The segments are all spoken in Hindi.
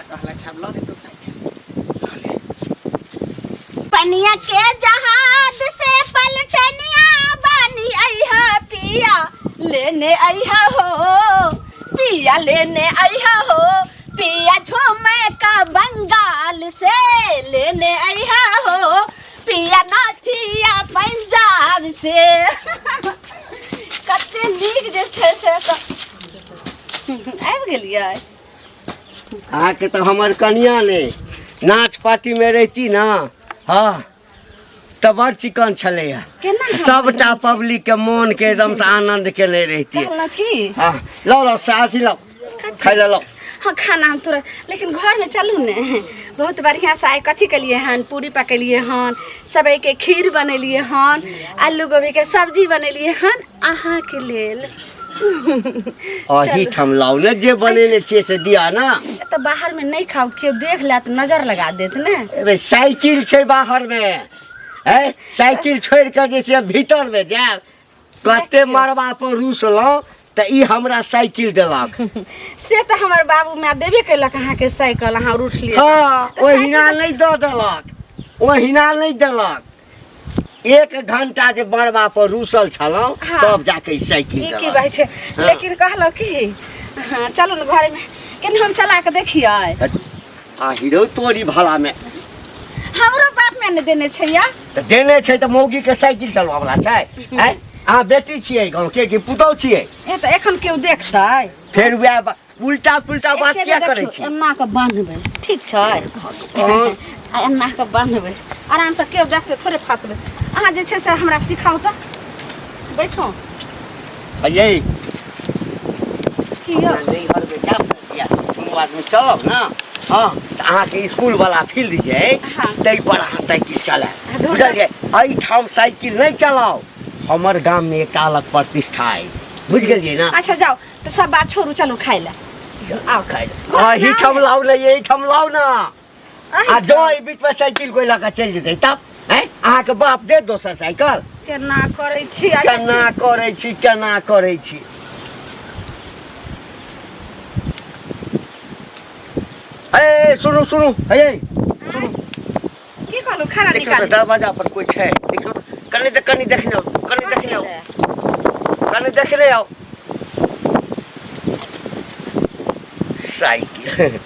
कहला छाप लो ले तो साइकिल लो ले। पनिया के जहाज से पलटनिया बानी आईहा पिया लेने आईहा हो पिया लेने आईहा हो पिया झूमे का बंगाल से लेने आईहा हो पिया नाथिया पंजाब से कते नीक जे छै से आबि गेलियै। आके तो हमार कनिया ने नाच पार्टी में रहती ना हाँ तो बड़ चिकन छले सबटा पब्लिक के मन के एकदम से आनंद के नहीं रहती कहला की हाँ लो लो साथी लो खाई लो। हाँ खाना हम तुरंत लेकिन घर में चलू ने बहुत बढ़िया से आए कथी के लिए हन पूरी पकेलिए हन सबई के खीर बनेलिए हन आलू गोभी के सब्जी बनेलिए हन अहाँ के लेल अही ठमलाऊ ने जे बनेने छे से दिया ना तो बाहर में नहीं खाओ क्यों देख ले तो नजर लगा देत ने। अबे साइकिल छे बाहर में है साइकिल छोड़ के जे छे भीतर में जाए कते मरबा पर रूसलो त ई हमरा साइकिल देलक से तो हमार बाबू माँ देबे कैलक अहाँ के साइकिल अहाँ उठ लिए हाँ ओहिना नहीं दो देलक ओहिना नहीं देलक 1 घंटा जे मरबा पर रूसल छलो हाँ। तब जाके साइकिल की देलक बात है लेकिन कहलो कि हाँ चलू न घर में केन हम चला के देखिए आ हीरो तोरी भला में हमरो बाप में ने देने छै या त देने छै त मौगी के साइकिल चलवा वाला छै हैं आ बेटी छियै गांव के कि पुतौ छियै ए तो एखन केओ देखतै फिर वे उल्टा पुल्टा बात क्या करे छी एना के बांधबै ठीक छै आ एना के बांधबै आराम से केओ देखते थोड़े फंसबै अहाँ जे छै से हमरा सिखाउ त बैठो अये की यौ नहीं हर में क्या किया तुम आदमी चलो ना हां त अहाँ के स्कूल वाला फील्ड जे हाँ। तै पर अहाँ साइकिल चला बुझलिए एई ठाम साइकिल नहीं चलाओ हमर गांव में एक अलग प्रतिष्ठा है बुझ गेलिए ना। अच्छा जाओ तो सब बात छोड़ू चलो खाइ ले आओ खाई ही ठम लाओ ना यही ठम लाओ ना आ जो ई बीच में साइकिल कोई लगा चल जेतै तब हैं अहाँ के बाप दे दोसर साइकिल केना करै छी केना करै छी ए सुनो सुनो ए सुनो की कहलू खाना देखो निकाल दरवाजा पर कोई छै देखो कनी देखने आओ साइकिल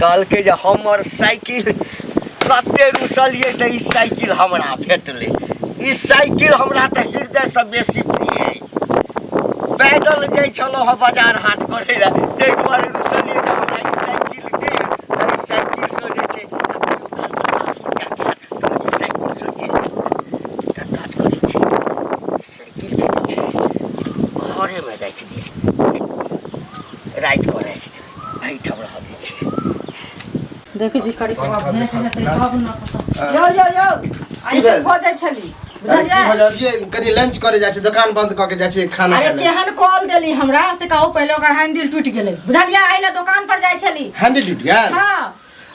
कल के जे हमर साइकिल कते रुसलिए त ई साइकिल हमरा भेटले ई साइकिल हमरा त हृदय से बेसी प्रिय है पैदल जाइ छलो ह बाजार हाट करे रे तै दुआरे रुसलिए त हमरा ई साइकिल दे ई साइकिल से जे छै दुकान पर सासु क्या ई साइकिल से छै त काज करे छै ई साइकिल के छै घरे में राख दिए रात को राख दे आई ठम रहबे छै देखै छी करी कबाब भेट हेतै तब न यो आई हो जाय छली बुझलिए कनी लंच करे जाय छै दुकान बंद क के जाय छै खाना अरे खाने केहन कॉल देली हमरा से कहू पहले ओकर हैंडल टूट गेलै बुझलिए आइले दुकान पर जाय छली हैंडल टूट गया हां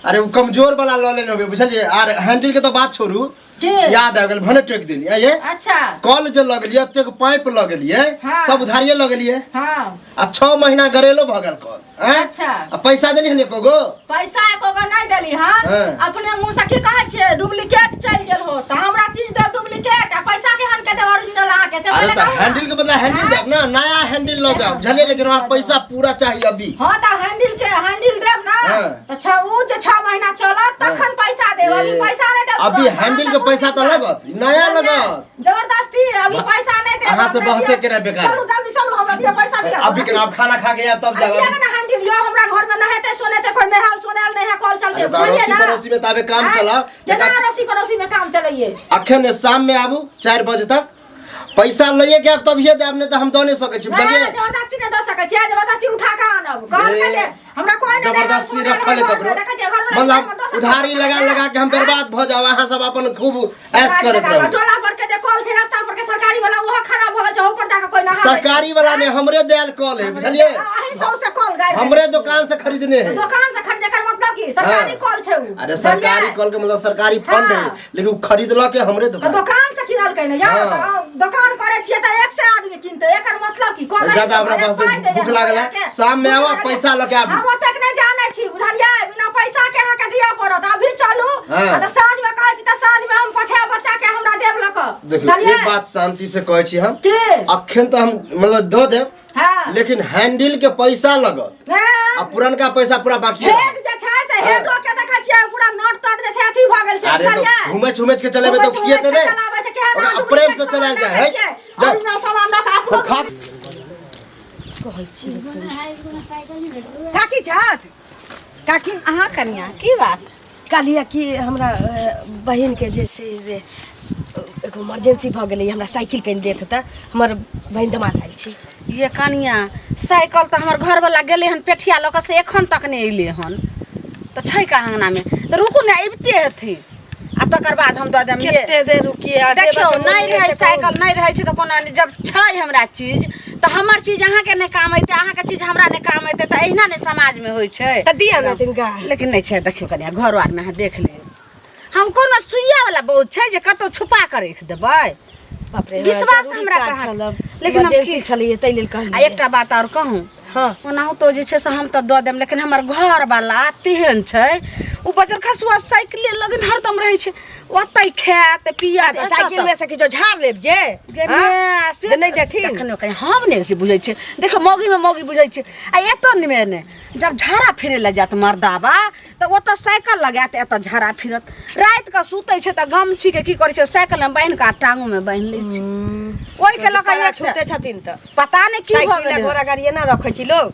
अरे वो कमजोर वाला ल लेने होबे बुझलिए आर हैंडल के तो बात छोड़ू याद आ गेल भने टोक देली ये अच्छा कॉल जे लगलिए एते पाइप लगलिए हाँ। सब उधारिये लगलिए हां आ 6 महीना गरेलो भगल कॉल अच्छा आ पैसा देली हने कोगो पैसा एकोगो नहीं देली हन हाँ। अपने मुंह से की कहै छै डुप्लीकेट चल गेल हो त हमरा चीज दे डुप्लीकेट आ पैसा के हन के दे ओरिजिनल अहाँ के से अरे पहले तो कहू हैंडल के बदला हैंडल देब ना नया हैंडल ल जाओ बुझलिए लेकिन वहां पैसा पूरा चाहिए अभी हां त हैंडल देब ना हाँ। तो 6 महीना चलत तखन पैसा देब अभी पैसा नहीं देब अभी हैंडल के पैसा तो लगत नया लगत जबरदस्ती अभी पैसा नहीं दे अहाँ से बहसे के बेकार चलू जल्दी चलू हमरा दिया पैसा दिया अभी के आप खाना खा के आब तब जाओ ना हैंडल दियो हमरा घर में नहेते सोनेते कोई नहाल सोनेल नहीं है कॉल चलते अरे अड़ोसी पड़ोसी में ताबे काम चला केना अड़ोसी पड़ोसी में काम चलइए अखन शाम में आबू 4 बजे तक पैसा लइए के अब तभिए देब नहीं तो हम दो नहीं सके छी बुझलिए जबरदस्ती नहीं दो सके छी जबरदस्ती उठा के आनब घर के ले हमरा कोई नहीं जबरदस्ती रखल है ककरो मतलब उधारी लगा लगा के हम बर्बाद भ जाओ अहाँ सब अपन खूब ऐश करत रहो टोला पर के जे कॉल छै रास्ता पर के सरकारी वाला वो खराब हो जाओ ऊपर जाके कोई ना सरकारी वाला ने हमरे देल कॉल है बुझलिए अहीं सौ से कॉल गए हमरे दुकान से खरीदने हैं दुकान से खरीदे कर मतलब की सरकारी कॉल छै उ अरे सरकारी कॉल के मतलब सरकारी फंड है लेकिन वो खरीदला के हमरे दुकान से किनल कइने यार दुकान करे छिए त 1 से आदमी किनते एकर मतलब की कॉल ज्यादा हमरा पास भूख लागल है शाम में आवा पैसा लेके आबू हम ओतक नहीं जाने छी बुझलिए बिना पैसा हाँ। तो साँझ में कहै छी त साँझ में हम पठा बच्चा के हमरा देब लक देखियो एक बात शांति से कहै छी हम के अखन तो हम मतलब दो देब हां लेकिन हैंडल के पैसा लगत आ पुरनका पैसा पूरा बाकी है। हेड जे छै से हेड के देखै छियै पूरा नोट तोट जे छै अथी भ गेल छै अरे तो घुमे के चलेबे तो किए ते नहीं चलाबै छै केहन ओकरा प्रेम से चलाल जाए है ओरिजिनल सामान लक अपनो खा काकी जात काकी अहाँ कनिया की बात कालिया की हमरा बहन के जे छै जे एगो इमरजेंसी भ गेलै हमरा साइकिल कनि देख त हमर बहन दमाद आइल छी ये कनिया साइकिल तो हमार घर वाला गेले हन पेठिया लक से एखन तक नहीं अइले हन तो छै का अंगना में तो रुकू ना अबिते हथि आ तकर बाद हम दऽ देम ये केते देर रुकिए आ देखियो नहीं रहे साइकिल नहीं रहे छै तो कोनो जब छै हमरा चीज तो हमर चीज अहाँ के नहीं काम अइते अहाँ के चीज हमरा नहीं काम अइते तो एहिना ने समाज में होय छै त दिया न तिनका लेकिन नहीं छै देखियो कनिया घर आर में अहाँ देख लियौ हम कोनो सुइया वाला बहुत छै जे कतौ छुपा के रख देबै बाप रे विश्वास हमरा कहाँ लेकिन हम इमरजेंसी की छलिए तै लेल कहलिए आ एकटा बात और कहूं हां ओनाहु तो जे छै से हम तो दऽ देम लेकिन हमर घर वाला तेहन छै उ बजर खसुआ साइकिल लगन हरदम रहै छै ओतै खात पियत त साइकिल में से किछो झाड़ लेब जे से नहीं देखिन देखनो कहीं हम नहीं से बुझै छै देखो मौगी में मौगी बुझै छै आ एतो निमे ने जब झाड़ा फिरे ल जात मर्दाबा त ओतऽ साइकिल लगात एतऽ झाड़ा फिरत रात के सुतै छै त गमछी के की करै छै साइकिल में बांध के टांगू में बांध लै छै ओइ के लक छूते छथिन त पता नहीं की हो साइकिल घोड़ा गाड़ी ना रखै छी लोग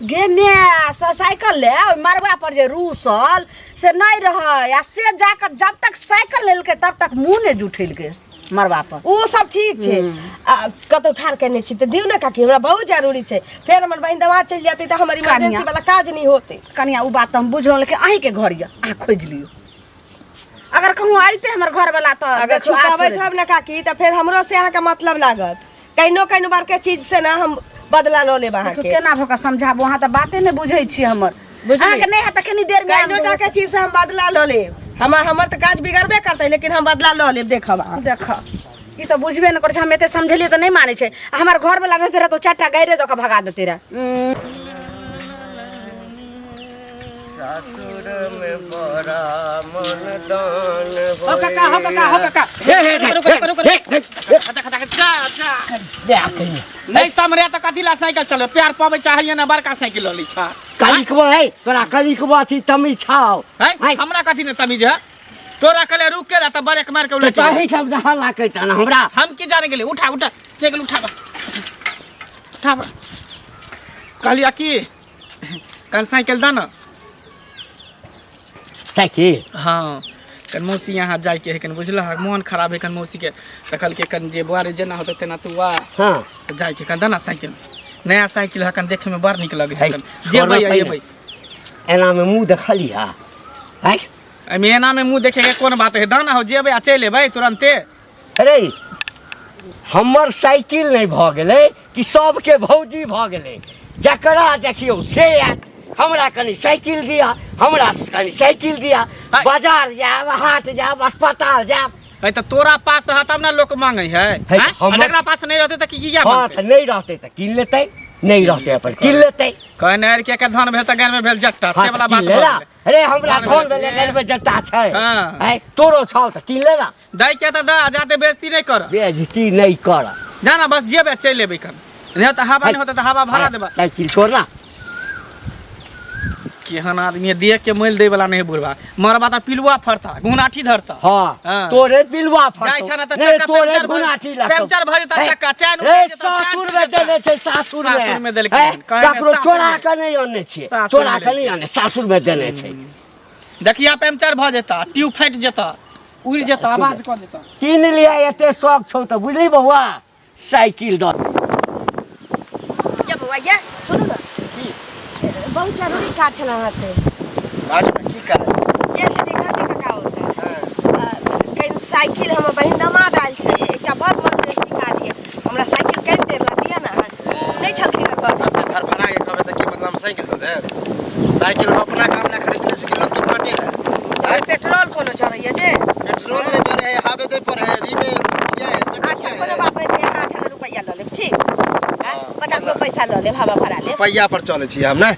गे मै साइकिल ले मरबा पर जे रूसल से नहीं रहे आ से जाकर जब तक साइकिल लेलकै तब तक मुंह ने जुठेलकै मरबा पर ओ सब ठीक छै आ कतौ ठार करने छी त दिउ ना काकी हमरा बहुत जरूरी छै फेर हमर बहिन दवा चल जाते त हमर इमरजेंसी वाला काज नहीं होते कनिया उ बात हम बुझलौं लेकिन अहीं के घर या आ खोज लियो अगर कहूं आइते हमर घर वाला त अगर छुपाबै थब ना काकी त फेर हमरो से अहाँ के मतलब लागत कइनो बार के चीज से ना हम बदला ल लेब अहाँ के केना भका समझाबो अहाँ त बाते ने बुझै छी हमर अहाँ के नहीं है त कनी देर में कइनो टा के चीज से हम बदला ल लेब हमर त काज बिगड़बे करतै लेकिन हम बदला ल लेब देखब अहाँ देख ई त बुझबे न करै छै हम एते समझलिए त नहीं माने छै हमर घर वाला रहते रह तो चारटा गैरे द के भगा देते रह सासुर में बड़ा मन दान हो काका नहीं समरे त कथी ला साइकिल चलो प्यार पावे चाहिए ना बड़का साइकिल लली छा कलिकबो है तोरा कलिकबो थी तमी छाओ है हमरा कथी ने तमीज है तोरा कले रुक के त ब्रेक मार के उलट चाहे सब जहां लाके त हमरा हम की जाने गेले उठा साइकिल उठा कहलिया की कल साइकिल द ना साइकिल हाँ कन मौसी यहाँ जाय के है कन बुझला मन खराब है कन मौसी के तखल के कन जे बुआरे जेना होते तेना तू आ हां जाय के कन दना साइकिल नया साइकिल है कन देखे में बड़ निक लगे है है, जे भाई एना में मुंह देखलिया है एमे एना में मुंह देखे के कोन बात है दाना हो जेबे आ चले भाई तुरंते अरे हमर साइकिल नहीं भ गेलै कि सबके भौजी भ गेलै जकरा देखियो से हमरा कनी साइकिल दिया हमरा कनी साइकिल दिया बाजार जाब हाट जाब अस्पताल जाब है तो तोरा पास है तब ना लोग मांगे है जकरा पास नहीं रहते त की किया हां त नहीं रहते त किन लेतै नहीं रहते अपन किन लेतै कहने यार के धान भेल त गान में भेल जट्टा से वाला बात लेला अरे हमरा धान भेल गान में जट्टा छै है तोरो छौ त किन लेला दाई के त दा जाते बेइज्जती नहीं कर बेइज्जती नहीं कर जाना बस जेबे चल लेबे कन नहीं त हवा नहीं होता त हवा भरा देबा साइकिल छोड़ना केहन आदमी देख के मोल दे वाला नहीं बुढ़वा मरबा त पिलुआ फरता गुनाठी धरता हां तोरे पिलुआ फरता जाय छ न त चक्का तोरे गुनाठी लागत पंचर भ जता चक्का चैन रे सासुर में देने छै सासुर में देलकै ककरो चोरा के नहीं आने छै चोरा के नहीं आने सासुर में देने छै देखिया पंचर भ जता ट्यूब फाट जता उड़ जता आवाज क जता किन लिया एते शौक छौ त बुझली बौआ साइकिल द ये बउआ ये सुनो ना बहुत जरूरी काज छला हां से आज में की करे ये जे घाटी का का होता है कहीं साइकिल हम बहिन दमाद आइल छै एकटा बहुत इमरजेंसी काज है हमरा साइकिल कहीं देर ला दिया ना नहीं छलखिन पर अपने धर भरा के कहबे त की मतलब साइकिल दे दे साइकिल हम अपना काम ना खरीद ले सके लोग की पार्टी है पेट्रोल कोनो चढ़ैया जे पेट्रोल ने जो है हावे दे पर है री में क्या है अच्छा कोनो बात नहीं छै 8 रुपया ल लेब ठीक 50 पैसा ल लेब हवा भरा लेब पैया पर चले छी हम ना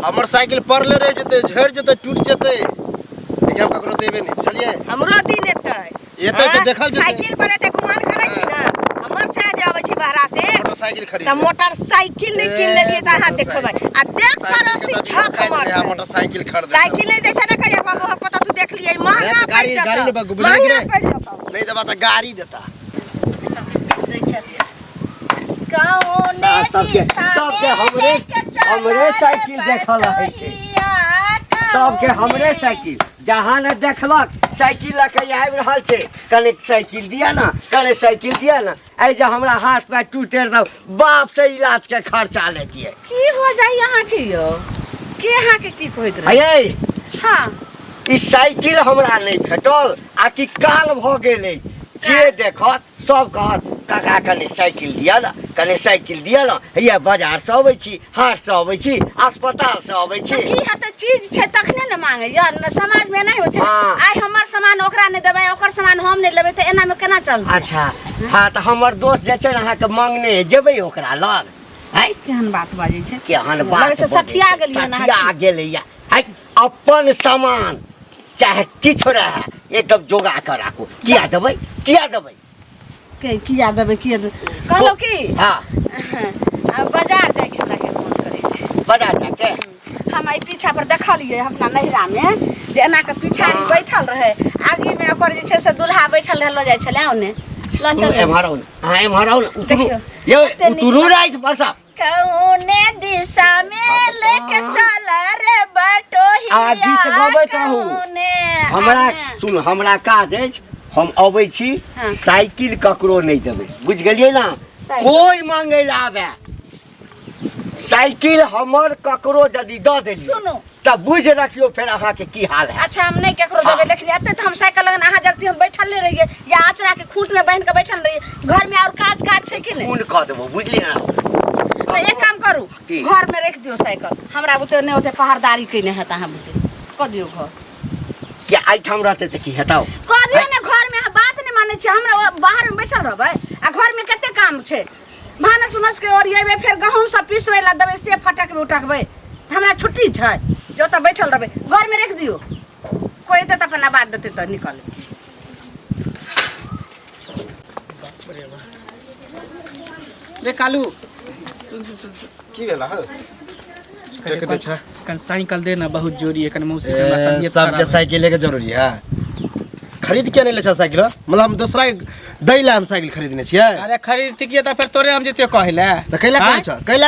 हमर साइकिल पड़ले रह जते झड़ जते टूट जते कि हम ककरो देबे नहीं चलिए हमरो दिन एतै एतै तऽ देखल जेतै साइकिल पर एतै गुमान करै छी ना हमर से जे आबै छी बाहरा से मोटरसाइकिल खरीद त मोटरसाइकिल नहीं किन लेलिए त अहाँ देखबै आ देख पड़ोसी झक मार मोटरसाइकिल खरीद साइकिल नहीं दै छै ना कहिया बाबू पता तू देख लिए महंगा पड़ गाड़ी जाता गाड़ी ले बुझाइ कि महंगा पड़ जाता नहीं देबा त गाड़ी देता सबके हमरे साइकिल देखल रहे छै सबके हमरे साइकिल जहाँ ने देखलक साइकिल लके आबि रहल छै कने साइकिल दिया ना कने साइकिल दिया ना आई जे हमरा हाथ पैर टूटे रह बाप से इलाज के खर्चा ले दिए की हो जाई यहाँ के यो के यहाँ के की कहत रहे अये हाँ ई साइकिल हमरा नहीं भेटल आ कि काल भ गेलै जे देखत सब कहत काका कने साइकिल दिया ना कने साइकिल दिया ना हैया बाजार से अबै छी हाट से अबै छी अस्पताल से अबै छी की हते चीज छै तखने न मांगे या समाज में नहीं हो छै हाँ। आइ हमर सामान ओकरा नहीं देबै ओकर सामान हम नहीं लेबै त एना में केना चलतै अच्छा हाँ तो हमर दोस्त जे छै अहाँ के मांगने जेबै ओकरा लग है केहन बात बाजै छै केहन लगै बात छै सठिया गेलियै ना सठिया गेलैया है अपन सामान चाहे किछु रहे एकदम जोगा कर राखू किया देबै के किया देबै कहलो की हाँ बाजार जाय के हमरा के मन करै छै बाजार जाके हम आई पीछा पर देखलिए अपना नहिरा में जे एना के पीछा बैठल रहे आगे में ओकर जे छै से दुल्हा बैठल रहलो जाय छले ओने ल चल एम्हर आउ उतरू देखियो, ये ओते उतरू राइत बसा कौने दिशा में लेके चल रे बटोही आ गीत गबैत रहू हमरा सुन हमरा काज अछि हम अबै छी हाँ। साइकिल ककरो नहीं देबै बुझ गेलियै ना साइकिल। कोई मांगे ला आवे साइकिल हमर ककरो यदि द देली सुनू त बुझ रखियो फिर अहाँ के की हाल है अच्छा हम नहीं केकरो देबै लेकिन एते त हम साइकिल लगन अहाँ जगती हम बैठल नहीं रहिए या आचरा के खूंट में बांध के बैठल रहिए घर में और काज छै कि नहीं फोन कऽ देबो बुझलियै ना तो एक काम करू की? घर में रख दियो साइकिल हमरा बुते नहीं होते पहाड़दारी कइने हेता अहाँ बुते क दियो घर कि आइठाम रहतै त की हेताओ क दियो ने घर में बात नहीं माने छै हमरा बाहर में बैठल रहबै आ घर में कते काम छै भानस उनस के ओरियेबे फिर गहूम सब पिसबै ला देबै से फटकबै उठकबै हमरा छुट्टी छै जो त बैठल रहबै घर में रख दियो कोई त अपना बात देते त निकल रे कालू की भेला ह कन साइकिल दे ना बहुत जोरी है कन मौसी के हमरा तबियत सबके खराब है। साइकिल लेके जरूरी है खरीद के नहीं ले साइकिल मतलब हम दूसरा दै ला हम साइकिल खरीदने छियै अरे खरीद के त फिर तोरे हम जतियो कहले त कैला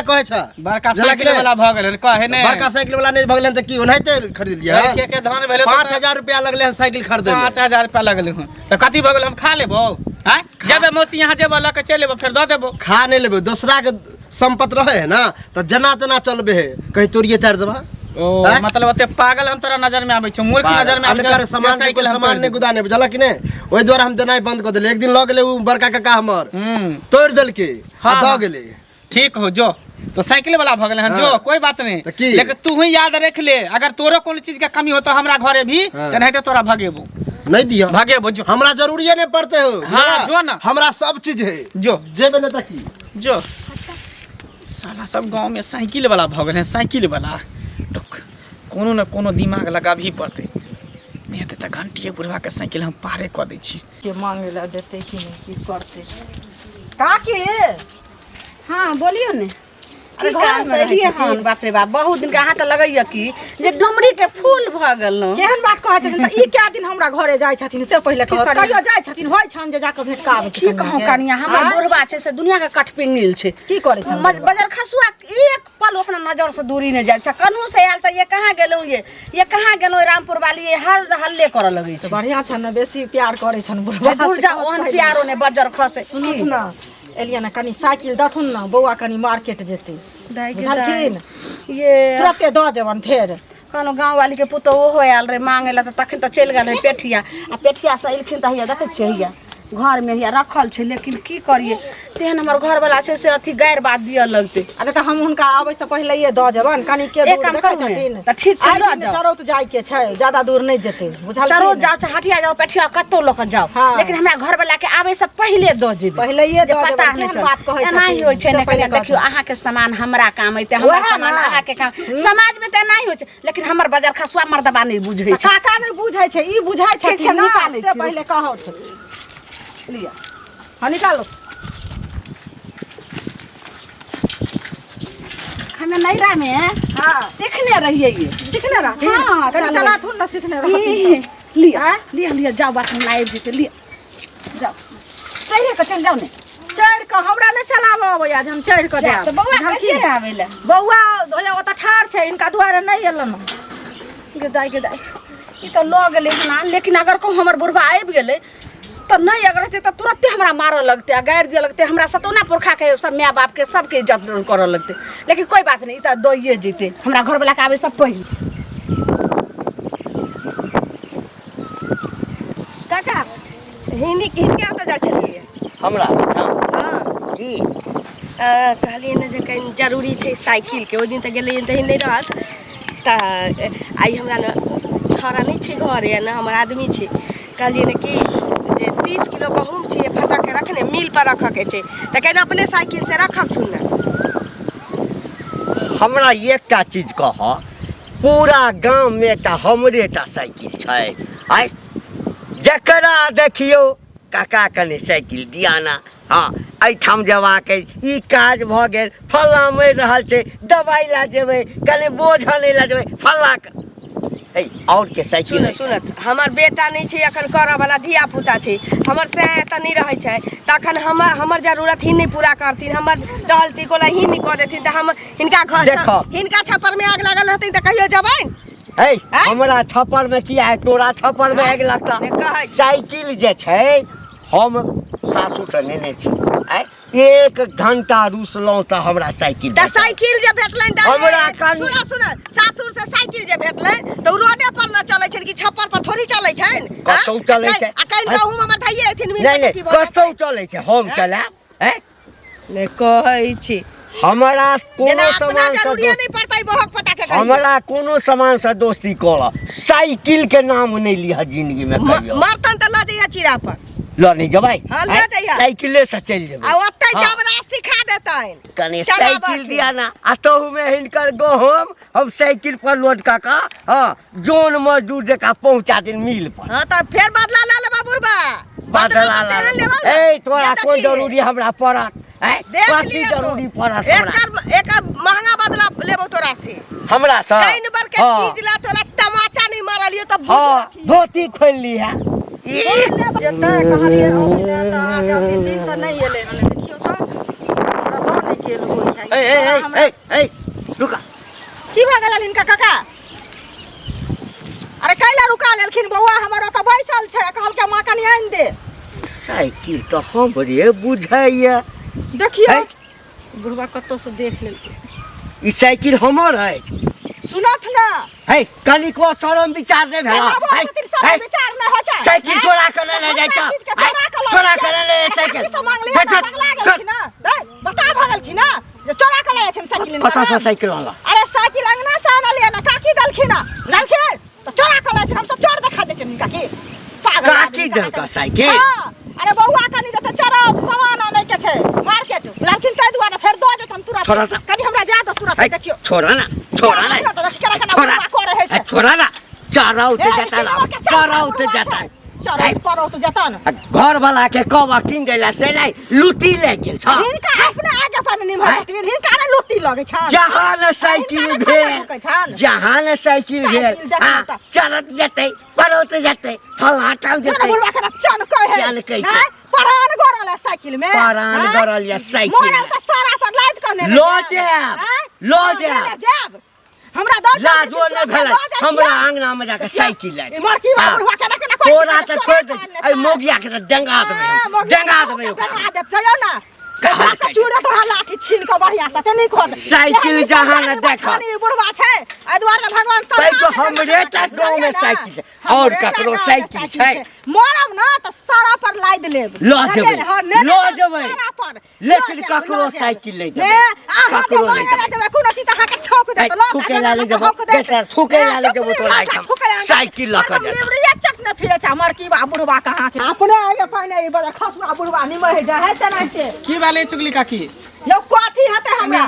कहै छ बड़का जेना कि साइकिल वाला भ गेल कहे ने बड़का साइकिल वाला नहीं भगलन त की ओनाहिते खरीद लिया के धन भेले 5000 रुपया लगले हैं साइकिल खरीदे में 5000 रुपया लगले हन त कथि भ गेल हम खा लेबो हैं जबे मौसी यहां जेबो ल के चल लेबो फिर द देबो खा नहीं लेबे दूसरा के संपत रहे है ना त जना तना चलबे है कहीं तोरिए तार देबा ओ मतलब ओते पागल हम तोरा नजर में आबै छ मूर्ख नजर में आबै कर सामान के सामान नहीं गुदाने बुझला कि नहीं ओइ द्वारा हम देनाइ बंद कर देले एक दिन ल गेले उ बड़का काका हमर तोड़ देल के हाँ, द हाँ। गेले ठीक हो जो तो साइकिल वाला भ गेल हन जो हाँ। कोई बात नहीं तो की? लेकिन तू ही याद रख ले अगर तोरो कोनो चीज के कमी हो तो हमरा घरे भी हाँ। त नहीं तो तोरा भगेबो नहीं दिया भगेबो जो हमरा जरूरी नहीं पड़ते हो हाँ, जो ना। हमरा सब चीज है जो जेबे न तकी जो साला सब गांव में साइकिल वाला भ गेल है साइकिल वाला तो कोनो न कोनो दिमाग लगाबही पड़ते नहीं त घंटिए बुढ़वा के साइकिल हम पारे क दै छी के मांगे ला देते कि नहीं की करते का के हाँ बोलियो ने अरे की घर काम में से रहै एलियै छथिन। हन बाप रे बाप बहुत दिन के अहाँ त लगैया कि जे डुमरी के फूल भ गेल न केहन बात कहै छथिन त ई क्या दिन हमरा घरे जाइ छथिन से पहिले कहत कहियो जाइ छथिन होय छन जे जाके भेट का आबै की कहूं कनिया हमर बुढ़वा छै से दुनिया के कटपिंगिल छै की करे छन बजर खसुआ एक पल अपना नजर से दूरी नहीं जाय छै कन्हू से आयल से ये कहाँ गेलौ ये कहाँ गेलौ रामपुर वाली ये हर हल्ले करऽ लगै छै बढ़िया छन न बेसी प्यार करे छन बुढ़वा दूर जा ओहन प्यारो ने बजर खसे सुनत न एलिया न कनी साइकिल दथुन न बौआ कनी मार्केट जेते बुझलखिन ये तुरते द जेबन फेर कहनो गाँव वाली के पुतो ओहो आयल रे मांगे ला त तखन त चल गेल रे पेठिया आ पेठिया से एलखिन त हिया देखै छियै हिया घर में हिया रखल छै लेकिन की करिए तेहन हमर घर वाला छै से अथी गैर बात दिया लगते। अरे तो हम हुनका आबै से पहले ये द जबन कनी के एक दूर काम देखै करू ने, छथिन तऽ ठीक छै, लऽ जाउ। चरौत जाय के छै, ज्यादा दूर नहीं जेते बुझल चरो जाओ चाहे हटिया जाओ पेठिया कत्तो लोक जाओ, हाँ। लेकिन हमरा घर वाला के आबै से पहिले द जेबै। पहिले ये जे द पता जबन नहीं केहन चल बात कहै एना ही छथिन, होय छै से ने पहिले कहिया देखियो अहाँ के सामान हमरा काम अइते हमरा वएह सामान ना। अहाँ के काम समाज में त नहीं होय छै लेकिन हमर बाजार खसुआ मर्दबा नहीं बुझै छै। काका नहीं बुझै छै, ई बुझै ठीक छै, छथिन ना, निकालै से छियै। पहिले कहौ लिया हां निकालो। हमें नैरा में हां सीखने रहिए ये। सीखने रहती हाँ, कनी चलो। चला थुन ना सीखने रहती लिया हाँ? लिया लिया जाओ बात हम लाइव जीते लिया जाओ चढ़े के चल जाओ ने। चढ़ के हमरा नहीं चलाबो अबै आज हम चढ़ के जाब तो बउआ कहिए रे आवेला बौआ ओता ठार छै, इनका दुआरे नहीं एलन। के दाई ई तो लऽ गेलै ना, लेकिन अगर को हमर बुढ़बा आबि गेलै तो नहीं अगर रहते तो तुरंते हमरा मारऽ लगते आ गाड़ि दिए लगते, हमरा सतौना पुरखा के सब माय बाप के सबके इज्जत करऽ लगते। लेकिन कोई बात नहीं, ई तो दइए जेते हमरा घर वाला के आवे सब पहिले। काका हिनके ओतऽ जाइ छलियै हमरा हाँ की कहलियै ने जे कनि जरूरी छै साइकिल के, ओहि दिन तऽ गेलियै तऽ नहि रहत तऽ आइ हमरा ने छौड़ा नहीं छै घरे ना, हमर आदमी छै, कहलियै ने कि जे 30 किलो गहूँम छै फटक के रखने मिल पर रखऽ के छै तऽ कनि अपने साइकिल से रखब थुन ना। हमरा एकटा चीज कह, पूरा गांव में एकटा हमरे टा साइकिल छै, आइ जकरा देखियो काका कने साइकिल दियाना, हाँ एहिठाम जेबाक ई काज भऽ गेल, फल्ला मरि रहल छै दवाई ला जेबै, कने बोझ आनै ला जेबै फल्ला और के साइकिल सुनत हमर बेटा नहीं छै अखन करऽ वाला धिया पुता छै, हमर से एतऽ नहीं रहै छै तखन हमर जरूरत ही नहीं पूरा करथिन, हमर डहलती कोला ही नहीं कऽ देथिन तऽ हम हिनका घर देखो। हिनका छप्पर में आग लागल रहथिन तऽ कहियो जबैन। है हमरा छप्पर में किया है, तोरा छप्पर में आगि लगता। साइकिल जे छै हम सासू से नेने छी, आइ 1 घंटा रुसलौं तऽ हमरा साइकिल तऽ साइकिल जे भेटलनि तऽ हमरा कनि- सुन सासुर से साइकिल जे भेटलनि तऽ उ रोडे पर न चलै छनि कि छप्पर पर थोड़ी चलै छनि। कतौ चलै छै। आ कहीं कहूँ हमर भाइये एथिन मिल नहीं नहीं कतौ चलै छै, हम चलाब है ने कहै छी हमरा कोनो जेना अपना सामान से जरूरी नहीं पड़तै बहक पता के कहियो। हमरा कोनो सामान से दोस्ती कर, साइकिल के नाम नहीं लिया जिंदगी में कहियो। मर्तन तऽ लऽ जइया चिरा पर ल नहीं जबै, हाँ, लऽ जइया। साइकिले से चल जेबै आ ओतै हाँ। जबरा सिखा देतैन कने चलाबऽ साइकिल के। दिया ना, आ तहु में हिनकर गहूम हम साइकिल पर लोड काका, हाँ जोन मजदूर जका पहुंचा दिन मिल पर। हाँ तऽ फेर बदला लऽ लेबा बुढ़बा बदला तेहन लेबौ ला ना। ए तोरा जे कोन देखी। जरूरी हमरा पड़त है, देख कथी लिअ तो। जरूरी पड़त हमरा एकर महंगा बदला लेबो तोरा से हमरा से कई नंबर के हाँ। चीज ला तोरा तमाचा नहीं मारलियो तो हाँ धोती खोल ली है जतै कहलिए अबैले तऽ जल्दी सीख कऽ नहीं एलै हने, देखियो तऽ हमरा नहीं गेल होई है। रुका की भऽ गेल हिनका काका? अरे कैला रुका लेलखिन बौआ हमर ओतऽ बैसल छै, कहलकै माँ कनी आनि दे। साइकिल तो हमरे बुझाइए, देखियो है? बुढ़वा कत्तो से देख लेलकै। ई साइकिल हमर है, सुनत ना है कनिको शरम विचार नहीं भेला चलाबो है, छथिन सब विचार न हो छै। साइकिल चोरा कर ले जाय छ, चोरा कर ले साइकिल मांग लिया ना भगला गेलखिन ना, दे बता भगलखिन ना जे चोरा कर ले छन साइकिल। कतऽ से साइकिल आनला? अरे साइकिल अंगना से आनलिए ना, काकी दलखिन ना दलखिन तो चोरा कर ले छन, हम सब चोर दिखा दे छन काकी पागल काकी दल का साइकिल? हाँ, अरे बौआ कनी जते चरा सामान आनै के छै मार्केट लालखिन तै दुआरे फेर दो जे हम तुरंत छोड़ा ता। कनी हमरा जा दो तुरंत है, देखियो छोड़ा ना छोड़ा ना छोड़ा ना, चारा उठे जाता ना, चारा उठे जाता है। चरा पर तो जाता ना घर वाला के कबा किन देला से नहीं लुटी ले गेल छ। हिनका अपने आगे पर निम छथिन, हिनका ने लुत्ती लगे छन। जहाँ न साइकिल भेल, जहाँ न साइकिल भेल साइकिल देखा हाँ, तऽ। चलत जते परोत जते फला ठाम जते जते बुढ़वा के चन कहे चन कहे छै। हैं? परान गरल है साइकिल में, परान हैं? गरल है साइकिल मोरल में। का सारा पर लाइट करने लो जाब, लो जाब। हमरा दो लाजो नहीं भेल हमरा आंगना में जाके साइकिल ले मरकी हाँ। बुढ़वा के ना कोई तोरा तो छोड़ दे, ए मोगिया के तो डंगा देबे, डंगा देबे डंगा दे चलो ना कहल का चूड़ा तो लाठी छीन के बढ़िया से ते नहीं खोद साइकिल जहाँ न देखा बुढ़वा छै ए द्वार भगवान सब तै तो हमरे टा गांव में साइकिल छै और ककरो साइकिल छै मोरब ना त सारा पर लाद लेब लो जेबै लेकिन ककरो साइकिल ले ने अहाँ जे मांगे जेबै कोनो चीज अहाँ के छौक देत लो थूके ला ले जेबै बेटा थूके ला ले जेबै तो लाइक साइकिल ल के जेबै लिवरिया चट न फिरे छ हमर की बा बुढ़वा कहाँ के अपने आगे पहिने ई बजा खसुआ बुढ़वा निमह जा है तना के की वाले चुगली काकी यो कथी हेतै हमरा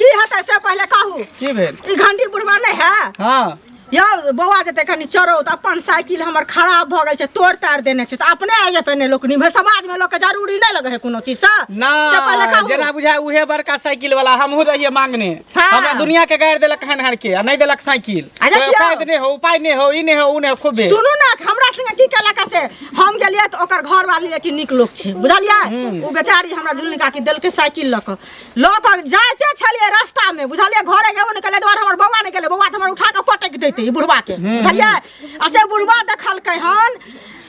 की हेतै से पहले कहू की भेल ई घंटी बुढ़वा नहीं है हां यो बौआ जते कनी चरो त अपन साइकिल हमर खराब भ गेल छै तोड़ तार देने छै त अपने आगे पहिने लोकनी में समाज में लोग के जरूरी नहीं लगे है कोनो चीज से ना से पहले कहू जेना बुझाय उहे बड़का साइकिल वाला हमहु रहिए मांगने हाँ। हमरा दुनिया के गाड़ देलक हन के आ नहीं देलक साइकिल अरे तो क्यों? कायद नहीं हो उपाय नहीं हो ई नहीं हो उ नहीं खूब सुनू ना हमरा संगे की केलक से हम गेलिए त ओकर घर वाली लेकिन निक लोग छै बुझलिए उ बेचारी हमरा झुलनी काकी देल के साइकिल लक जाते छलिए रास्ता में बुझलिए घरे गेबो निकले द्वार हमर बौआ ने गेले बौआ त हमर उठा के पटक देते ई बुढ़वा के बुझलिए आ से बुढ़वा देखलकै हन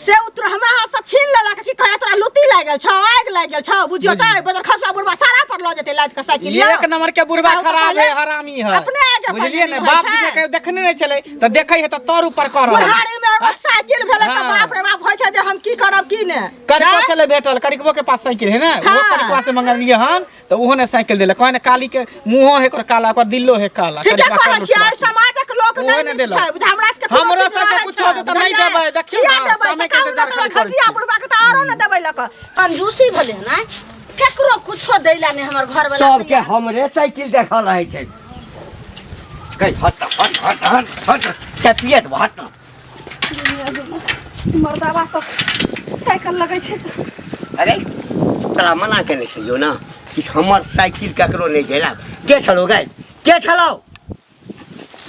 से उतर हमरा हाथ से छीन लेलक कि कहे तोरा लुती लाग गेल छ आग लाग गेल छ बुझियो त बदर खसा बुढ़वा सारा पर ल जेते लाद के साइकिल एक नंबर के बुढ़वा खराब है हरामी है अपने आगे बुझलिए ना बाप जी के देखने नहीं चले त देखै है त तोर ऊपर कर बुढ़ारी में एगो साइकिल भेले त बाप रे बाप होय छै जे हम की करब की ने करिकवा चले भेटल करिकवो के पास साइकिल है ना वो करिकवा से मंगा लिए हन तो उहो ने साइकिल देले कहने काली के मुंहो है कर काला कर दिलो है काला ठीक है कहै छियै समाजक लोक नहीं छै हमरा से हमरो सबके कुछ हो त नहीं देबै देखियो ना समय के जानकारी कर खटिया बुढ़वा के त आरो न देबै लक कंजूसी भले ना केकरो कुछो दैला ने हमर घर वाला सब के हमरे साइकिल देखा रहे छै कहि हट हट हट हट हट चपियत हट मर्दावा तो साइकिल लगै छै अरे तोरा मना केने छियो ना कि हमर साइकिल ककरो नहीं देला के छलो गै के छलो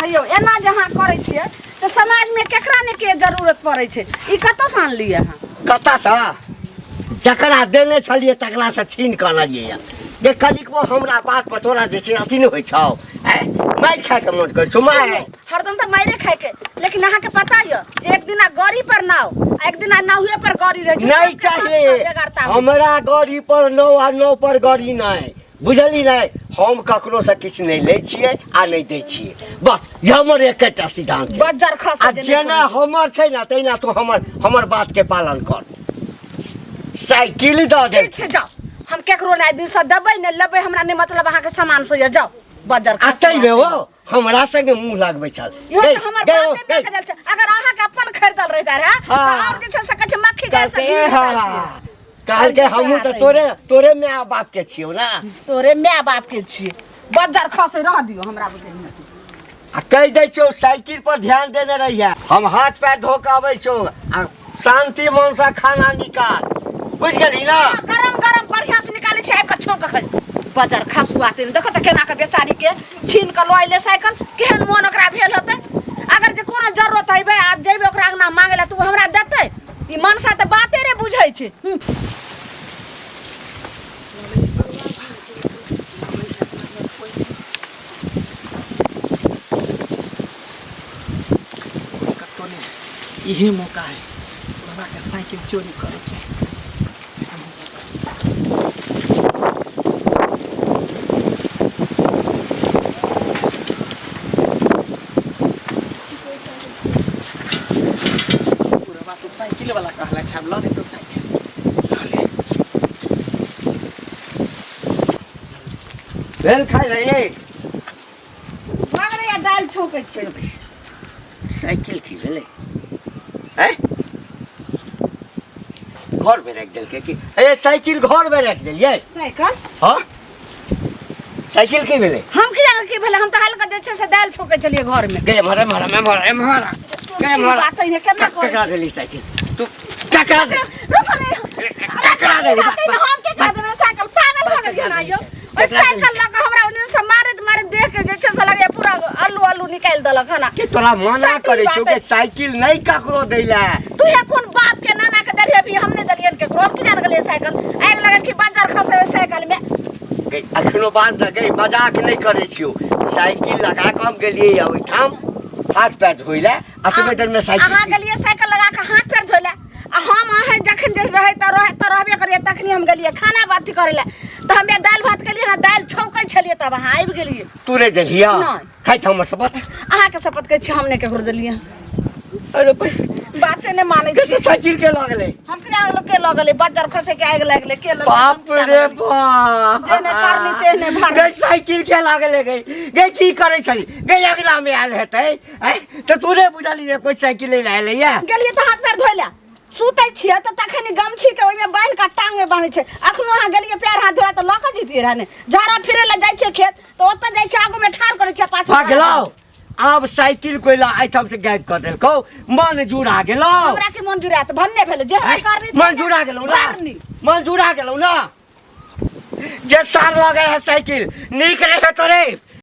अयो एना जहाँ करै छियै से समाज में केकरा ने के जरूरत पड़ै छै ई कतौ से आनलिए अहाँ कता सा जकरा देने छलिए तकरा से छीन के आनलिए जे कनिकबो हमरा बात पर तोरा जे छै अथी नहीं होय छौ मार खा के मन कर छौ मार हरदम त मारे खाए के लेकिन अहाँ के पता य एक दिना गाड़ी पर नाव एक दिना नावे पर गाड़ी रह छै नहीं चाहिए हमरा गाड़ी पर नौ आ नौ पर गाड़ी नहीं बुझली नहीं हम ककरो से किछ नहीं ले छिए आ नहीं दे छिए बस ये हमर एकटा सिद्धांत छै बज्जर खस आ जेना हमर छै ना तैना तो हमर बात के पालन कर साइकिल द दे ठीक छै जाओ हम केकरो नहीं दिन से दबै ने लेबै हमरा नहीं मतलब अहाँ के सामान से ये जाओ बज्जर खस आ में वो हमरा संगे मुंह लागबै छल यो त हमर बात में बदल छै अगर अहाँ के अपन खरीदल रहता रहे त और जे छै से कछ मक्खी गैस काल के हमहू त तोरे माय बाप के छियो ना तोरे माय बाप के छियै बज्जर खस रह दियो हमरा बुझे आ कह दै छौ साइकिल पर ध्यान देने रहिया हम हाथ पैर धो के आबै छौ आ शांति मन से खाना निकाल बुझ गेली ना गरम गरम बढ़िया से निकाली छै आब के छोड़ के खै बज्जर खसुआ तेन देखो त केना के बेचारी के छीन के लय ले साइकिल केहन मोन ओकरा भेल होतै अगर जे कोनो जरूरत हइबे आज जेबे ओकरा अंगना मांगे ला तू हमरा देतै ई मनसा त बाते रे बुझै छै यही मौका है बाबा के साइकिल चोरी करे के पूरा तो साइकिल वाला कहला छाब लो रे तो साइकिल लो ले भेल खाइ रे मगर या दाल छोकै छै साइकिल की भेले हैं घर में रख देलके कि ए साइकिल घर में रख देलिए साइकिल हां साइकिल की भेले हम की जान की भेले हम त हल्का जे छै से दाल छोकै चलिए घर में गए मारा गए मारा बात है केना करे ककरा देली साइकिल तू ककरा दे रुको रे ककरा देली हम के कह देने साइकिल पागल हो गेल ना यो ओइ साइकिल लगा हमरा उन्हें से मारे देख के जे छै से लगे पूरा आलू निकाल देलक है ना कि तोरा मना करे छौ कि साइकिल नहीं ककरो दैला तू हे कोन बाप के नाना के दरिया भी हमने दरियन के हम की जान गेले साइकिल आग लगे कि बाजार खसे साइकिल में गई अखनो बात न गई मजाक नहीं करे छियो साइकिल लगा के हम गेलिए ओइ ठाम हाथ पैर धोइला अतबे देर में साइकिल अहाँ गेलिए साइकिल लगा के हाथ पैर धोइला आ हम अहाँ जखन जे रहे त रहबे करिए तखनी हम गेलिए खाना बात करेला तो हमे दाल भात के लिए ना दाल छौकै छलिए तब अहाँ आबि गेलिए तू नहीं दिलिया नहीं। खाई हमर शपथ अहाँ के शपथ के छी हम नहीं केकरो देलिए अरे भाई बाते नहीं माने के छी साइकिल के लागले हम के लोग के लगले बजर खसे के आग लगले के लगले बाप रे बाप जेने करनी तेने भर गे साइकिल के लागले गे की करे छली गे अगला में आयल हेतै तो तूने बुझली कोई साइकिल ले आयल या गेलिए तो हाथ पैर धोइला सुतै छियै त तखनी गमछी के ओइमे बांध के टांग में बांधै छै अखनो अहाँ गेलिए पैर हाथ धोला त लक जीतिए रहने झाड़ा फिरे ला जाइ छै खेत तो ओत जाइ छै आगू में ठाड़ करे छै पाछू भाग गेलौ अब साइकिल कोइला आइटम से गायब कर देलकौ मन जुड़ा गेलौ हमरा के मन जुड़ा त भन्ने भेल जे करनी मन जुड़ा गेलौ ना करनी मन जुड़ा गेलौ ना जे सार लगे है साइकिल नीक रहे तो रे